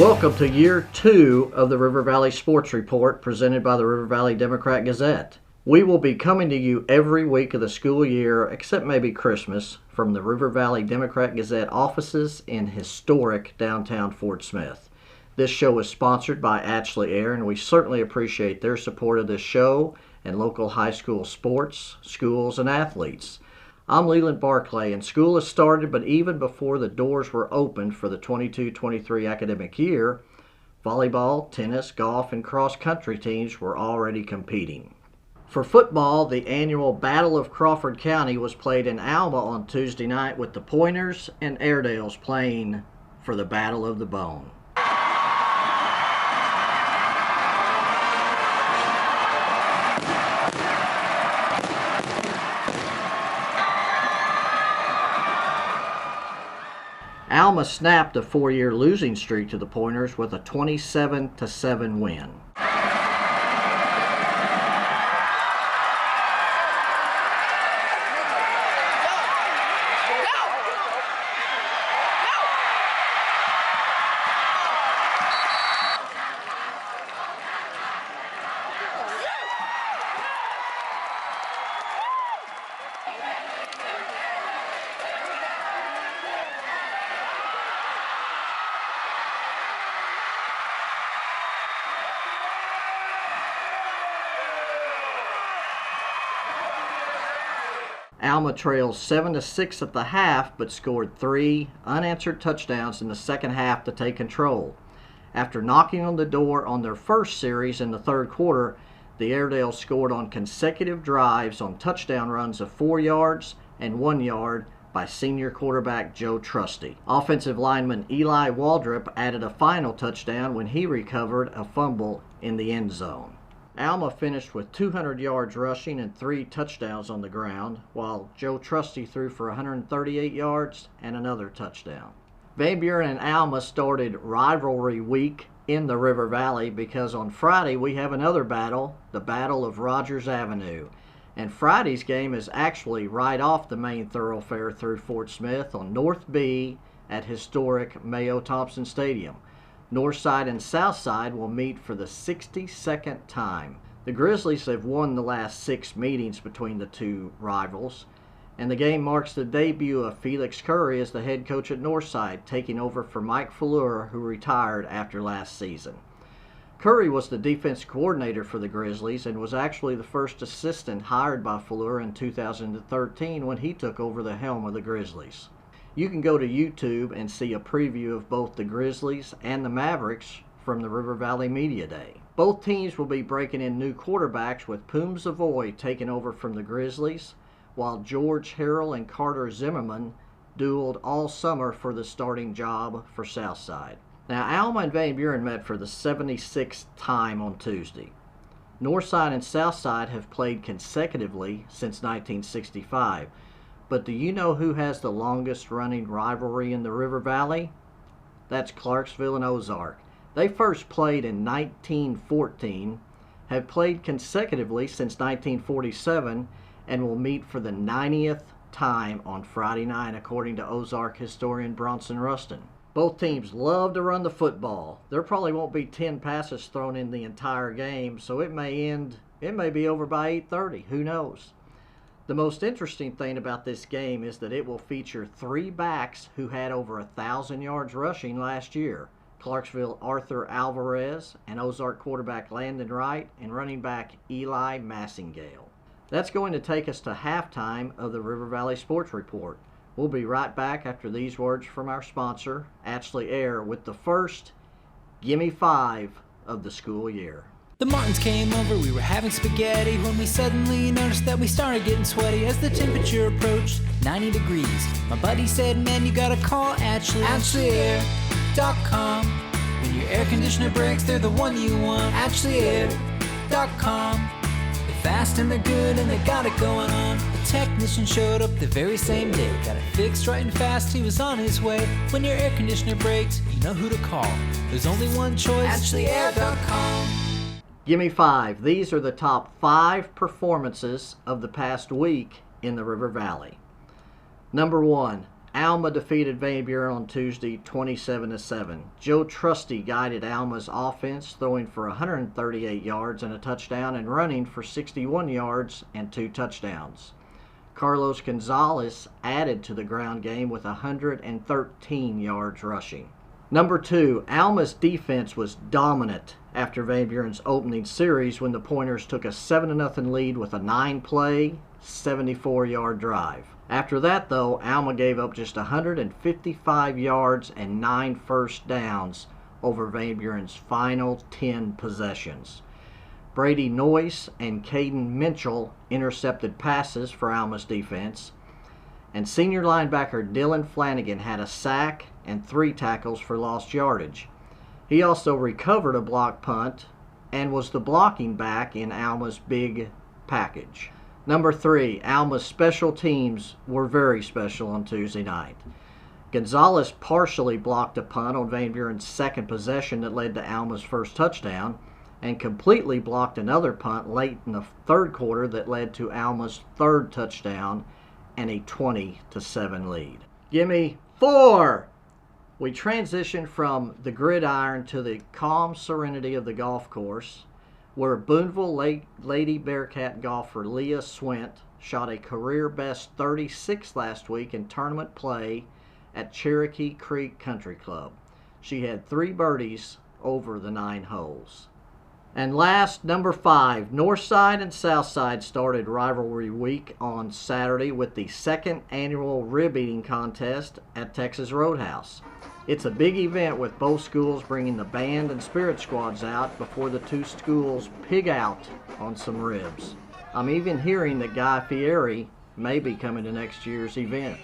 Welcome to year 2 of the River Valley Sports Report presented by the River Valley Democrat-Gazette. We will be coming to you every week of the school year, except maybe Christmas, from the River Valley Democrat-Gazette offices in historic downtown Fort Smith. This show is sponsored by Atchley Air, and we certainly appreciate their support of this show and local high school sports, schools, and athletes. I'm Leland Barclay, and school has started, but even before the doors were opened for the 22-23 academic year, volleyball, tennis, golf, and cross-country teams were already competing. For football, the annual Battle of Crawford County was played in Alma on Tuesday night with the Pointers and Airedales playing for the Battle of the Bone. Alma snapped a 4-year losing streak to the Pointers with a 27-7 win. Alma trails 7-6 at the half, but scored 3 unanswered touchdowns in the second half to take control. After knocking on the door on their first series in the third quarter, the Airedales scored on consecutive drives on touchdown runs of 4 yards and 1 yard by senior quarterback Joe Trusty. Offensive lineman Eli Waldrop added a final touchdown when he recovered a fumble in the end zone. Alma finished with 200 yards rushing and 3 touchdowns on the ground, while Joe Trusty threw for 138 yards and another touchdown. Van Buren and Alma started rivalry week in the River Valley because on Friday we have another battle, the Battle of Rogers Avenue. And Friday's game is actually right off the main thoroughfare through Fort Smith on North B at historic Mayo Thompson Stadium. Northside and Southside will meet for the 62nd time. The Grizzlies have won the last 6 meetings between the two rivals, and the game marks the debut of Felix Curry as the head coach at Northside, taking over for Mike Fleur, who retired after last season. Curry was the defense coordinator for the Grizzlies and was actually the first assistant hired by Fleur in 2013 when he took over the helm of the Grizzlies. You can go to YouTube and see a preview of both the Grizzlies and the Mavericks from the River Valley Media Day. Both teams will be breaking in new quarterbacks, with Poom Savoy taking over from the Grizzlies, while George Harrell and Carter Zimmerman dueled all summer for the starting job for Southside. Now, Alma and Van Buren met for the 76th time on Tuesday. Northside and Southside have played consecutively since 1965. But do you know who has the longest running rivalry in the River Valley? That's Clarksville and Ozark. They first played in 1914, have played consecutively since 1947, and will meet for the 90th time on Friday night, according to Ozark historian Bronson Rustin. Both teams love to run the football. There probably won't be 10 passes thrown in the entire game, so it may be over by 8:30. Who knows? The most interesting thing about this game is that it will feature 3 backs who had over 1,000 yards rushing last year: Clarksville Arthur Alvarez and Ozark quarterback Landon Wright and running back Eli Massingale. That's going to take us to halftime of the River Valley Sports Report. We'll be right back after these words from our sponsor, Atchley Air, with the first Gimme 5 of the school year. The Martins came over, we were having spaghetti when we suddenly noticed that we started getting sweaty as the temperature approached 90 degrees. My buddy said, man, you gotta call Atchley. AtchleyAir.com. When your air conditioner breaks, they're the one you want. AtchleyAir.com. They're fast and they're good and they got it going on. The technician showed up the very same day. Got it fixed right and fast, he was on his way. When your air conditioner breaks, you know who to call. There's only one choice. AtchleyAir.com. Gimme 5. These are the top 5 performances of the past week in the River Valley. Number 1, Alma defeated Van Buren on Tuesday 27-7. Joe Trusty guided Alma's offense, throwing for 138 yards and a touchdown and running for 61 yards and 2 touchdowns. Carlos Gonzalez added to the ground game with 113 yards rushing. Number 2, Alma's defense was dominant after Van Buren's opening series when the Pointers took a 7-0 lead with a 9-play, 74-yard drive. After that, though, Alma gave up just 155 yards and 9 first downs over Van Buren's final 10 possessions. Brady Noyce and Caden Mitchell intercepted passes for Alma's defense, and senior linebacker Dylan Flanagan had a sack and 3 tackles for lost yardage. He also recovered a blocked punt and was the blocking back in Alma's big package. Number 3, Alma's special teams were very special on Tuesday night. Gonzalez partially blocked a punt on Van Buren's second possession that led to Alma's first touchdown, and completely blocked another punt late in the third quarter that led to Alma's third touchdown and a 20-7 lead. Gimme 4! We transitioned from the gridiron to the calm serenity of the golf course, where Boonville Lady Bearcat golfer Leah Swint shot a career-best 36 last week in tournament play at Cherokee Creek Country Club. She had 3 birdies over the 9 holes. And last, number 5, Northside and Southside started rivalry week on Saturday with the 2nd annual rib eating contest at Texas Roadhouse. It's a big event with both schools bringing the band and spirit squads out before the 2 schools pig out on some ribs. I'm even hearing that Guy Fieri may be coming to next year's event.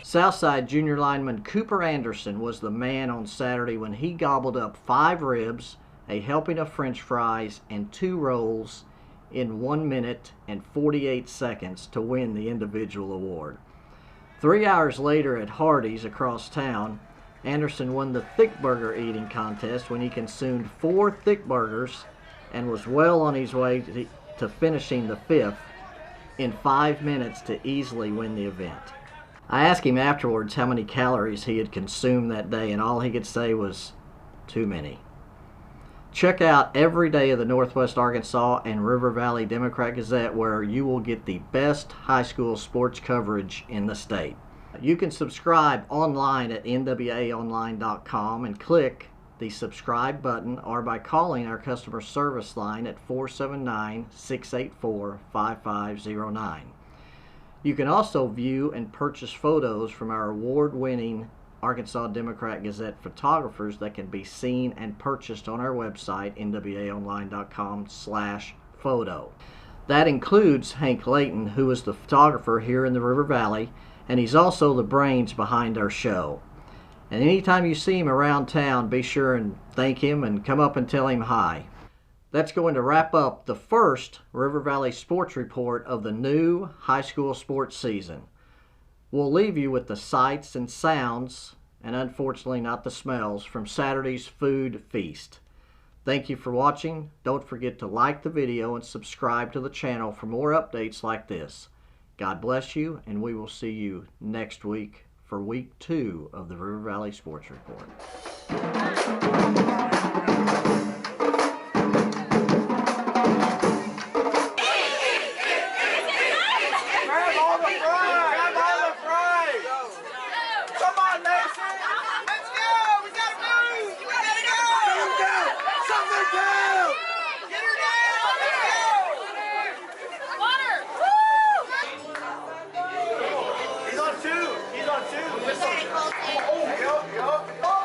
Southside junior lineman Cooper Anderson was the man on Saturday when he gobbled up 5 ribs, a helping of French fries, and 2 rolls in 1 minute and 48 seconds to win the individual award. 3 hours later at Hardee's across town, Anderson won the thick burger eating contest when he consumed 4 thick burgers and was well on his way to finishing the 5th in 5 minutes to easily win the event. I asked him afterwards how many calories he had consumed that day, and all he could say was, too many. Check out every day of the Northwest Arkansas and River Valley Democrat-Gazette, where you will get the best high school sports coverage in the state. You can subscribe online at nwaonline.com and click the subscribe button, or by calling our customer service line at 479-684-5509. You can also view and purchase photos from our award-winning Arkansas Democrat-Gazette photographers that can be seen and purchased on our website, nwaonline.com/photo. That includes Hank Layton, who is the photographer here in the River Valley, and he's also the brains behind our show. And anytime you see him around town, be sure and thank him and come up and tell him hi. That's going to wrap up the first River Valley Sports Report of the new high school sports season. We'll leave you with the sights and sounds, and unfortunately not the smells, from Saturday's food feast. Thank you for watching. Don't forget to like the video and subscribe to the channel for more updates like this. God bless you, and we will see you next week for week 2 of the River Valley Sports Report. He's on two. Oh, yup.